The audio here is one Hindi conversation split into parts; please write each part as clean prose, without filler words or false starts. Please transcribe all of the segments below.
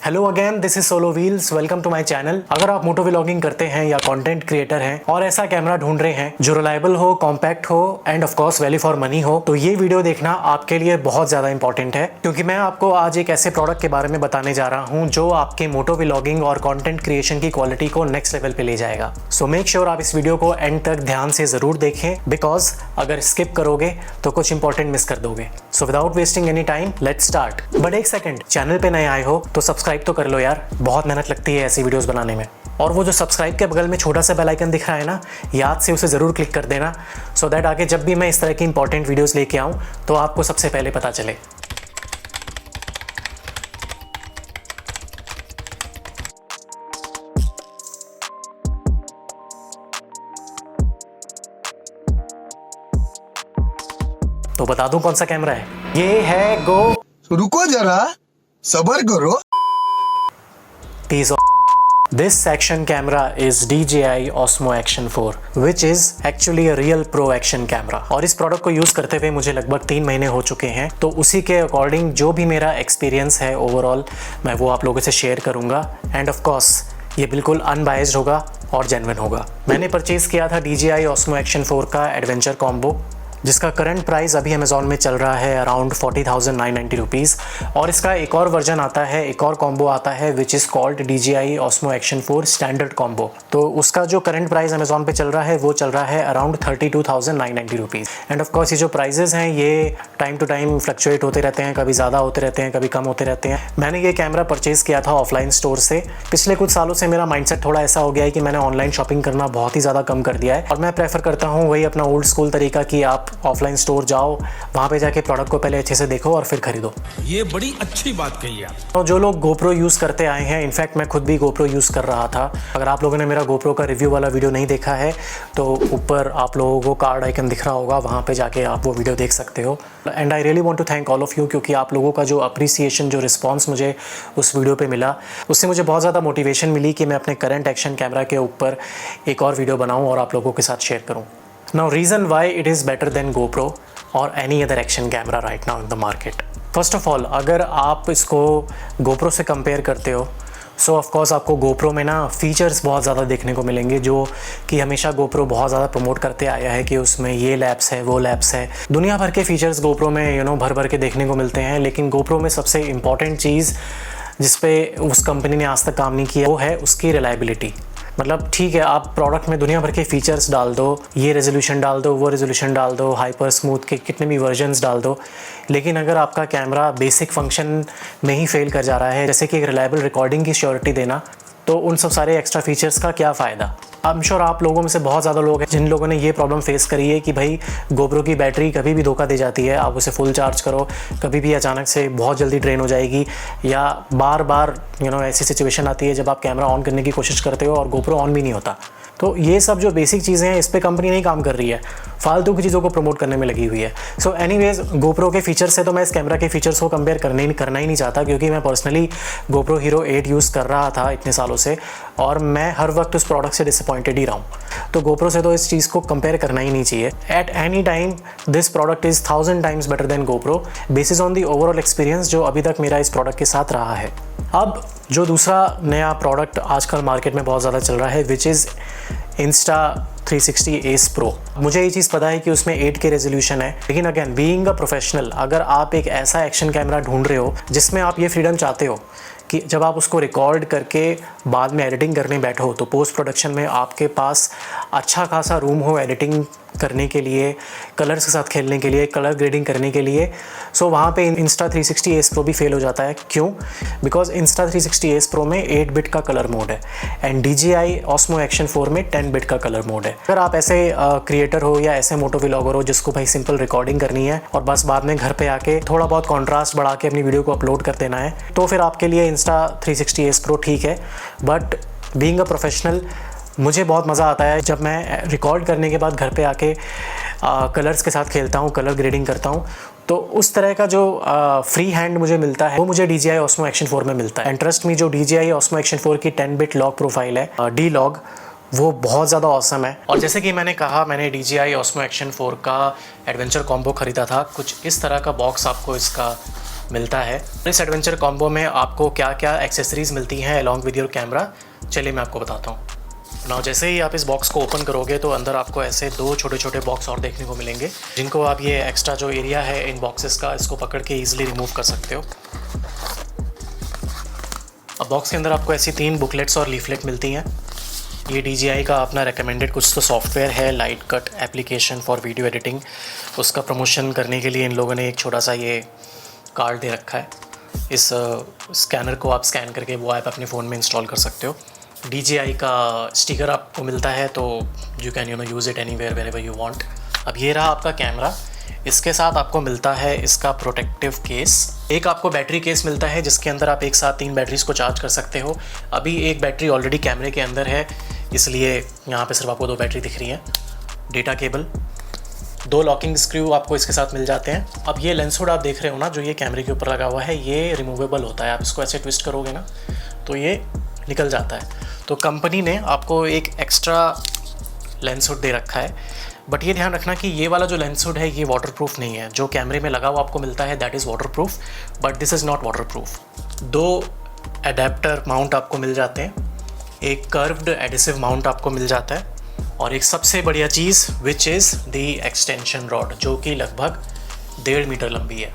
Hello again, this is solo wheels. Welcome to my channel. अगर आप मोटो व्लॉगिंग करते हैं या कंटेंट क्रिएटर हैं और ऐसा कैमरा ढूंढ रहे हैं जो रिलायबल हो, कॉम्पैक्ट हो end of course value for money हो, तो ये वीडियो देखना आपके लिए बहुत ज्यादा इंपॉर्टेंट है, क्योंकि मैं आपको आज एक ऐसे प्रोडक्ट के बारे में बताने जा रहा हूँ जो आपके मोटो व्लॉगिंग और कंटेंट क्रिएशन की क्वालिटी को नेक्स्ट लेवल पे ले जाएगा। सो मेक श्योर आप इस वीडियो को एंड तक ध्यान से जरूर देखें, बिकॉज अगर स्किप करोगे तो कुछ इंपॉर्टेंट मिस कर दोगे। So without wasting any time, let's start. But एक सेकंड, चैनल पे नए आए हो तो सब्सक्राइब तो कर लो यार, बहुत मेहनत लगती है ऐसी वीडियोस बनाने में। और वो जो सब्सक्राइब के बगल में छोटा सा बेल आइकन दिख रहा है ना, याद से उसे ज़रूर क्लिक कर देना, सो दैट आगे जब भी मैं इस तरह की इंपॉर्टेंट वीडियोस लेके आऊँ तो आपको सबसे पहले पता चले। तो बता दूं कौन सा कैमरा है। ये है रुको जरा, सबर करो। Piece of This action camera is DJI Osmo Action 4, which is actually a real pro action camera। और इस प्रोडक्ट को यूज़ करते हुए मुझे लगभग 3 महीने हो चुके हैं, तो उसी के अकॉर्डिंग जो भी मेरा एक्सपीरियंस है ओवरऑल, मैं वो आप लोगों से शेयर करूँगा। एंड ऑफ कोर्स ये बिल्कुल अनबायस्ड होगा और जेन्युइन होगा। मैंने परचेज़ किया था DJI Osmo Action 4 का एडवेंचर कॉम्बो, जिसका करंट प्राइस अभी अमेज़ॉन में चल रहा है अराउंड 40,990 रुपीज़। और इसका एक और वर्जन आता है, एक और कॉम्बो आता है, which is called DJI Osmo Action 4 standard combo. तो उसका जो करंट प्राइस अमेज़ॉन पे चल रहा है वो चल रहा है around 32,990 rupees. End of course ये जो प्राइजेस हैं ये टाइम टू टाइम फ्लक्चुएट होते रहते हैं, कभी ज़्यादा होते रहते हैं, कभी कम होते रहते हैं। मैंने ये कैमरा परचेज़ किया था ऑफलाइन स्टोर से। पिछले कुछ सालों से मेरा माइंडसेट थोड़ा ऐसा हो गया है कि मैंने ऑनलाइन शॉपिंग करना बहुत ही ज़्यादा कम कर दिया है, और मैं प्रेफर करता हूँ वही अपना ओल्ड स्कूल तरीका कि आप ऑफलाइन स्टोर जाओ, वहाँ पे जाके प्रोडक्ट को पहले अच्छे से देखो और फिर खरीदो। ये बड़ी अच्छी बात कही आप। तो जो लोग GoPro यूज़ करते आए हैं, इनफैक्ट मैं खुद भी GoPro यूज़ कर रहा था। अगर आप लोगों ने मेरा GoPro का रिव्यू वाला वीडियो नहीं देखा है तो ऊपर आप लोगों को कार्ड आइकन दिख रहा होगा, वहाँ पे जाके आप वो वीडियो देख सकते हो। And I really want to thank all of you, क्योंकि आप लोगों का जो अप्रिसिएशन, जो रिस्पॉन्स मुझे उस वीडियो पर मिला, उससे मुझे बहुत ज़्यादा मोटिवेशन मिली कि मैं अपने करंट एक्शन कैमरा के ऊपर एक और वीडियो बनाऊँ और आप लोगों के साथ शेयर करूँ। Now reason why it is better than GoPro or any other action camera right now in the market. First of all, अगर आप इसको GoPro से कंपेयर करते हो, सो ऑफ कोर्स आपको GoPro में ना फीचर्स बहुत ज़्यादा देखने को मिलेंगे, जो कि हमेशा GoPro बहुत ज़्यादा प्रमोट करते आया है कि उसमें ये लैब्स है, वो लैब्स है, दुनिया भर के फीचर्स GoPro में भर भर के देखने को मिलते हैं। लेकिन GoPro में सबसे इम्पॉर्टेंट चीज़ जिस पे उस कंपनी ने आज तक काम नहीं किया वो है उसकी रिलायबिलिटी। मतलब ठीक है, आप प्रोडक्ट में दुनिया भर के फीचर्स डाल दो, ये रेजोल्यूशन डाल दो, वो रेजोल्यूशन डाल दो, हाइपर स्मूथ के कितने भी वर्जन्स डाल दो, लेकिन अगर आपका कैमरा बेसिक फंक्शन में ही फेल कर जा रहा है, जैसे कि एक रिलायबल रिकॉर्डिंग की श्योरिटी देना, तो उन सब सारे एक्स्ट्रा फीचर्स का क्या फ़ायदा। आई एम श्योर आप लोगों में से बहुत ज़्यादा लोग हैं जिन लोगों ने ये प्रॉब्लम फेस करी है कि भाई GoPro की बैटरी कभी भी धोखा दे जाती है। आप उसे फुल चार्ज करो, कभी भी अचानक से बहुत जल्दी ड्रेन हो जाएगी, या बार बार ऐसी सिचुएशन आती है जब आप कैमरा ऑन करने की कोशिश करते हो और GoPro ऑन भी नहीं होता। तो ये सब जो बेसिक चीज़ें हैं, इस पे कंपनी नहीं काम कर रही है, फालतू की चीज़ों को प्रमोट करने में लगी हुई है। सो एनीवेज, GoPro के फीचर से तो मैं इस कैमरा के फीचर्स को कंपेयर करना ही नहीं चाहता, क्योंकि मैं पर्सनली GoPro Hero 8 यूज़ कर रहा था इतने सालों से, और मैं हर वक्त उस प्रोडक्ट से डिसअपॉइंटेड ही रहा हूँ। तो GoPro से तो इस चीज़ को कंपेयर करना ही नहीं चाहिए। At any time this product is 1000 times better than GoPro, basis on the overall experience जो अभी तक मेरा इस प्रोडक्ट के साथ रहा है। अब जो दूसरा नया प्रोडक्ट आजकल मार्केट में बहुत ज़्यादा चल रहा है, which is Insta360 Ace Pro। मुझे ये चीज़ पता है कि उसमें 8K रेजोल्यूशन है, लेकिन अगेन बीइंग अ प्रोफेशनल, अगर आप एक ऐसा एक्शन कैमरा ढूंढ रहे हो जिसमें आप ये फ्रीडम चाहते हो कि जब आप उसको रिकॉर्ड करके बाद में एडिटिंग करने बैठो तो पोस्ट प्रोडक्शन में आपके पास अच्छा खासा रूम हो एडिटिंग करने के लिए, कलर्स के साथ खेलने के लिए, कलर ग्रेडिंग करने के लिए, सो वहाँ पे Insta360 Ace Pro भी फेल हो जाता है। क्यों? बिकॉज Insta360 Ace Pro में 8 बिट का कलर मोड है एंड DJI Osmo Action 4 में 10 बिट का कलर मोड है। अगर आप ऐसे क्रिएटर हो या ऐसे मोटो व्लॉगर हो जिसको भाई सिंपल रिकॉर्डिंग करनी है और बस बाद में घर पे आके थोड़ा बहुत कॉन्ट्रास्ट बढ़ा के अपनी वीडियो को अपलोड कर देना है, तो फिर आपके लिए Insta360 Ace Pro ठीक है। बट बीइंग अ प्रोफेशनल, मुझे बहुत मज़ा आता है जब मैं रिकॉर्ड करने के बाद घर पे आके कलर्स के साथ खेलता हूँ, कलर ग्रेडिंग करता हूँ, तो उस तरह का जो फ्री हैंड मुझे मिलता है वो मुझे DJI Osmo Action 4 में मिलता है। एंड ट्रस्ट मी, जो DJI Osmo Action 4 की 10 बिट लॉग प्रोफाइल है, D-Log, वो बहुत ज़्यादा ऑसम है। और जैसे कि मैंने कहा, मैंने DJI Osmo Action 4 का एडवेंचर कॉम्बो ख़रीदा था। कुछ इस तरह का बॉक्स आपको इसका मिलता है। इस एडवेंचर कॉम्बो में आपको क्या क्या एक्सेसरीज़ मिलती हैं अलॉन्ग विद योर कैमरा, चलिए मैं आपको बताता हूँ। नाउ जैसे ही आप इस बॉक्स को ओपन करोगे तो अंदर आपको ऐसे 2 छोटे छोटे बॉक्स और देखने को मिलेंगे, जिनको आप ये एक्स्ट्रा जो एरिया है इन बॉक्सेस का, इसको पकड़ के ईजिली रिमूव कर सकते हो। अब बॉक्स के अंदर आपको ऐसी 3 बुकलेट्स और लीफलेट मिलती हैं। ये DJI का अपना रिकमेंडेड कुछ तो सॉफ्टवेयर है, light cut application for video editing. उसका प्रमोशन करने के लिए इन लोगों ने एक छोटा सा ये कार्ड दे रखा है। इस स्कैनर को आप स्कैन करके वो ऐप अपने फ़ोन में इंस्टॉल कर सकते हो। DJI का स्टिकर आपको मिलता है, तो you can use it anywhere wherever you want. अब ये रहा आपका कैमरा। इसके साथ आपको मिलता है इसका प्रोटेक्टिव केस। एक आपको बैटरी केस मिलता है जिसके अंदर आप एक साथ 3 बैटरीज़ को चार्ज कर सकते हो। अभी एक बैटरी ऑलरेडी कैमरे के अंदर है, इसलिए यहाँ पे सिर्फ आपको 2 बैटरी दिख रही हैं। डेटा केबल, 2 लॉकिंग स्क्रू आपको इसके साथ मिल जाते हैं। अब ये लेंस हुड आप देख रहे हो ना, जो ये कैमरे के ऊपर लगा हुआ है, ये रिमूवेबल होता है। आप इसको ऐसे ट्विस्ट करोगे ना तो ये निकल जाता है। तो कंपनी ने आपको एक एक्स्ट्रा लेंस हुड दे रखा है, बट ये ध्यान रखना कि ये वाला जो लेंस हुड है ये वाटरप्रूफ नहीं है। जो कैमरे में लगा हुआ आपको मिलता है that is waterproof, but this is not waterproof. 2 adapter mount आपको मिल जाते हैं, एक कर्व्ड एडिसिव माउंट आपको मिल जाता है, और एक सबसे बढ़िया चीज़ which is the extension rod, जो कि लगभग 1.5 मीटर लंबी है।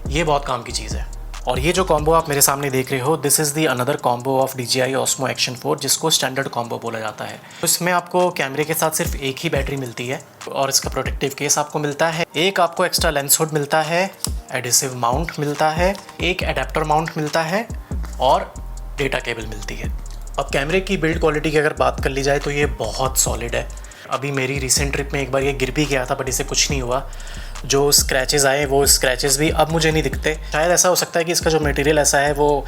ये बहुत काम की चीज़ है। और ये जो कॉम्बो आप मेरे सामने देख रहे हो, this is the another combo of DJI Osmo Action 4, जिसको स्टैंडर्ड कॉम्बो बोला जाता है। इसमें आपको कैमरे के साथ सिर्फ एक ही बैटरी मिलती है और इसका प्रोटेक्टिव केस आपको मिलता है। एक आपको एक्स्ट्रा लेंस हुड मिलता है, एडिसिव माउंट मिलता है, एक एडेप्टर माउंट मिलता है और डेटा केबल मिलती है। अब कैमरे की बिल्ड क्वालिटी की अगर बात कर ली जाए तो ये बहुत सॉलिड है। अभी मेरी रिसेंट ट्रिप में एक बार ये गिर भी गया था, बट इसे कुछ नहीं हुआ। जो स्क्रैचेस आए वो स्क्रैचेस भी अब मुझे नहीं दिखते। शायद ऐसा हो सकता है कि इसका जो मटेरियल ऐसा है वो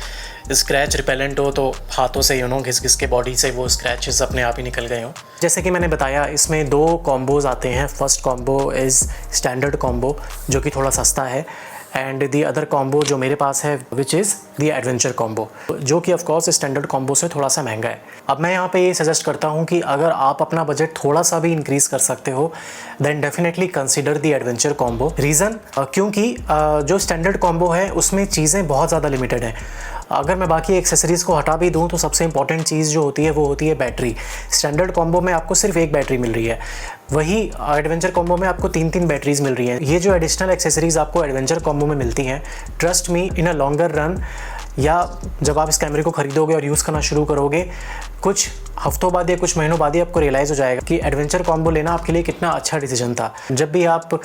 स्क्रैच रिपेलेंट हो, तो हाथों से घिस घिस के बॉडी से वो स्क्रैचेस अपने आप ही निकल गए हों। जैसे कि मैंने बताया, इसमें 2 कॉम्बोज आते हैं। First combo is standard combo, जो कि थोड़ा सस्ता है, एंड दी अदर कॉम्बो जो मेरे पास है which is the adventure combo, जो कि ऑफकोर्स स्टैंडर्ड कॉम्बो से थोड़ा सा महंगा है। अब मैं यहाँ पे ये सजेस्ट करता हूँ कि अगर आप अपना बजट थोड़ा सा भी इंक्रीज़ कर सकते हो then definitely consider the adventure combo. Reason क्योंकि जो स्टैंडर्ड कॉम्बो है उसमें चीज़ें बहुत ज़्यादा लिमिटेड हैं। अगर मैं बाकी एक्सेसरीज़ को हटा भी दूँ तो सबसे इंपॉर्टेंट चीज़ जो होती है वो होती है बैटरी। स्टैंडर्ड कॉम्बो में आपको सिर्फ 1 बैटरी मिल रही है, वही एडवेंचर कॉम्बो में आपको 3-3 बैटरीज मिल रही हैं। ये जो एडिशनल एक्सेसरीज़ आपको एडवेंचर कॉम्बो में मिलती हैं, trust me, in a longer run, या जब आप इस कैमरे को ख़रीदोगे और यूज़ करना शुरू करोगे, कुछ हफ्तों बाद या कुछ महीनों बाद ही आपको रियलाइज़ हो जाएगा कि एडवेंचर कॉम्बो लेना आपके लिए कितना अच्छा डिसीजन था। जब भी आप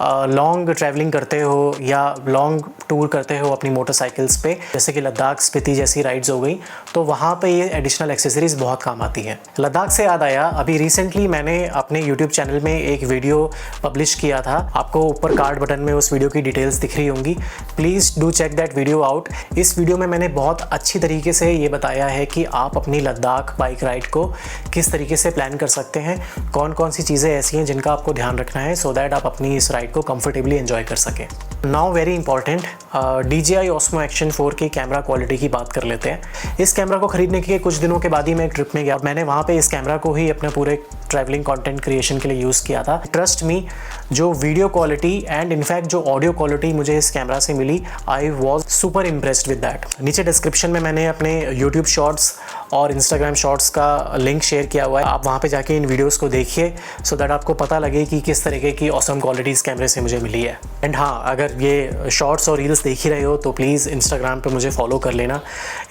लॉन्ग ट्रैवलिंग करते हो या लॉन्ग टूर करते हो अपनी मोटरसाइकिल्स पे, जैसे कि लद्दाख, स्पीति जैसी राइड्स हो गई, तो वहाँ पे ये एडिशनल एक्सेसरीज़ बहुत काम आती हैं। लद्दाख से याद आया, अभी रिसेंटली मैंने अपने यूट्यूब चैनल में एक वीडियो पब्लिश किया था। आपको ऊपर कार्ड बटन में उस वीडियो की डिटेल्स दिख रही होंगी। Please do check that video out. इस वीडियो में मैंने बहुत अच्छी तरीके से ये बताया है कि आप अपनी लद्दाख बाइक राइड को किस तरीके से प्लान कर सकते हैं, कौन कौन सी चीज़ें ऐसी हैं जिनका आपको ध्यान रखना है, सो दैट आप अपनी इस राइड को कंफर्टेबली एंजॉय कर सकें। Now very important, DJI Osmo Action 4 की कैमरा क्वालिटी की बात कर लेते हैं। इस कैमरा को खरीदने के कुछ दिनों के बाद ही मैं एक ट्रिप में गया। मैंने वहाँ पे इस कैमरा को ही अपने पूरे ट्रैवलिंग कंटेंट क्रिएशन के लिए यूज़ किया था। ट्रस्ट मी, जो वीडियो क्वालिटी एंड इनफैक्ट जो ऑडियो क्वालिटी मुझे इस कैमरा से मिली, I was super impressed with that. नीचे डिस्क्रिप्शन में मैंने अपने यूट्यूब शॉर्ट्स और इंस्टाग्राम शॉर्ट्स का लिंक शेयर किया हुआ है। आप वहाँ पे जाके इन वीडियोस को देखिए सो दैट आपको पता लगे कि किस तरीके की ऑसम क्वालिटी इस कैमरे से मुझे मिली है। एंड हाँ, अगर ये शॉर्ट्स और रील्स देख ही रहे हो तो प्लीज़ इंस्टाग्राम पे मुझे फॉलो कर लेना।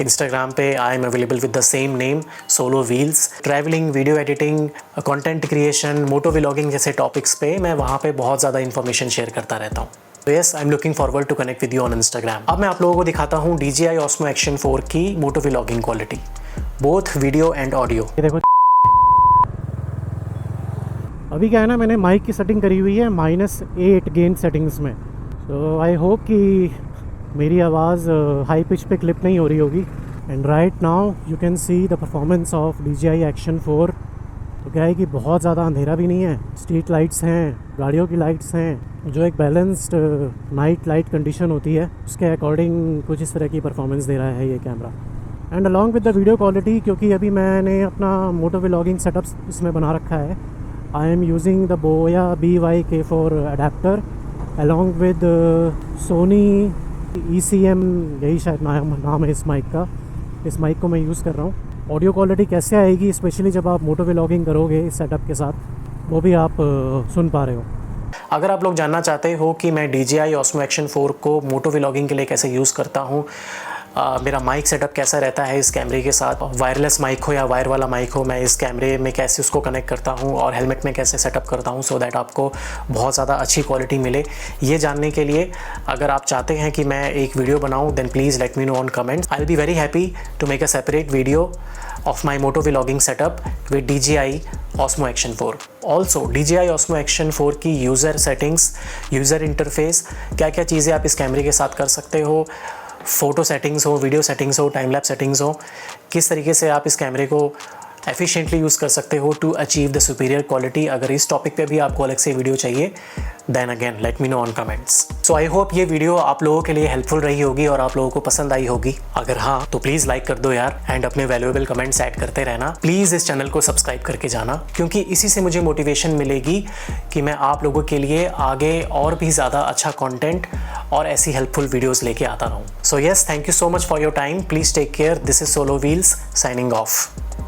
इंस्टाग्राम पे I am available with the same name, solo wheels. Travelling, video editing, content creation, moto vlogging जैसे टॉपिक्स पे मैं वहाँ पे बहुत ज़्यादा इन्फॉर्मेशन शेयर करता रहता हूँ। तो yes, I am looking forward to connect with you on Instagram. अब मैं आप लोगों को दिखाता हूँ DJI Osmo Action 4 की motto vlogging quality, both video and audio. ये देखो, अभी क्या है ना, मैंने माइक की सेटिंग करी हुई है -8 गेन सेटिंग्स में। तो आई होप कि मेरी आवाज़ हाई पिच पे क्लिप नहीं हो रही होगी। And right now you can see the performance of DJI Action 4। तो क्या है कि बहुत ज़्यादा अंधेरा भी नहीं है, स्ट्रीट लाइट्स हैं, गाड़ियों की लाइट्स हैं, जो एक बैलेंस्ड नाइट लाइट कंडीशन होती है उसके अकॉर्डिंग कुछ इस तरह की परफॉर्मेंस दे रहा है ये camera. And along with the video quality, क्योंकि अभी मैंने अपना मोटो व्लॉगिंग सेटअप इसमें बना रखा है, I am using the Boya BY-K4 adapter along with Sony ECM यही शायद नाम है इस माइक का। इस माइक को मैं यूज़ कर रहा हूँ। ऑडियो क्वालिटी कैसे आएगी, स्पेशली जब आप मोटो व्लॉगिंग करोगे इस सेटअप के साथ, वो भी आप सुन पा रहे हो। अगर आप लोग जानना चाहते हो कि मैं DJI Osmo Action 4 को मोटो व्लॉगिंग के लिए कैसे यूज़ करता हूँ, मेरा माइक सेटअप कैसा रहता है इस कैमरे के साथ, वायरलेस माइक हो या वायर वाला माइक हो, मैं इस कैमरे में कैसे उसको कनेक्ट करता हूँ और हेलमेट में कैसे सेटअप करता हूँ, सो दैट आपको बहुत ज़्यादा अच्छी क्वालिटी मिले, ये जानने के लिए अगर आप चाहते हैं कि मैं एक वीडियो बनाऊँ, then please let me know on comments. I will be very happy to make a separate video of my moto vlogging setup with DJI Osmo Action 4. Also DJI Osmo Action 4 की यूज़र सेटिंग्स, यूज़र इंटरफेस, क्या क्या चीज़ें आप इस कैमरे के साथ कर सकते हो, फ़ोटो सेटिंग्स हो, वीडियो सेटिंग्स हो, टाइम लैप्स सेटिंग्स हो, किस तरीके से आप इस कैमरे को एफिशिएंटली यूज़ कर सकते हो to achieve the superior quality. अगर इस टॉपिक पे भी आपको अलग से वीडियो चाहिए, then again let me know on comments. So I hope ये वीडियो आप लोगों के लिए हेल्पफुल रही होगी और आप लोगों को पसंद आई होगी। अगर हाँ तो प्लीज़ लाइक कर दो यार, एंड अपने वैल्यूएबल कमेंट्स ऐड करते रहना। प्लीज़ इस चैनल को सब्सक्राइब करके जाना, क्योंकि इसी से मुझे मोटिवेशन मिलेगी कि मैं आप लोगों के लिए आगे और भी ज़्यादा अच्छा कंटेंट और ऐसी हेल्पफुल वीडियोस लेके आता रहूँ। So yes, thank you so much for your time. Please take care. This is solo wheels signing of.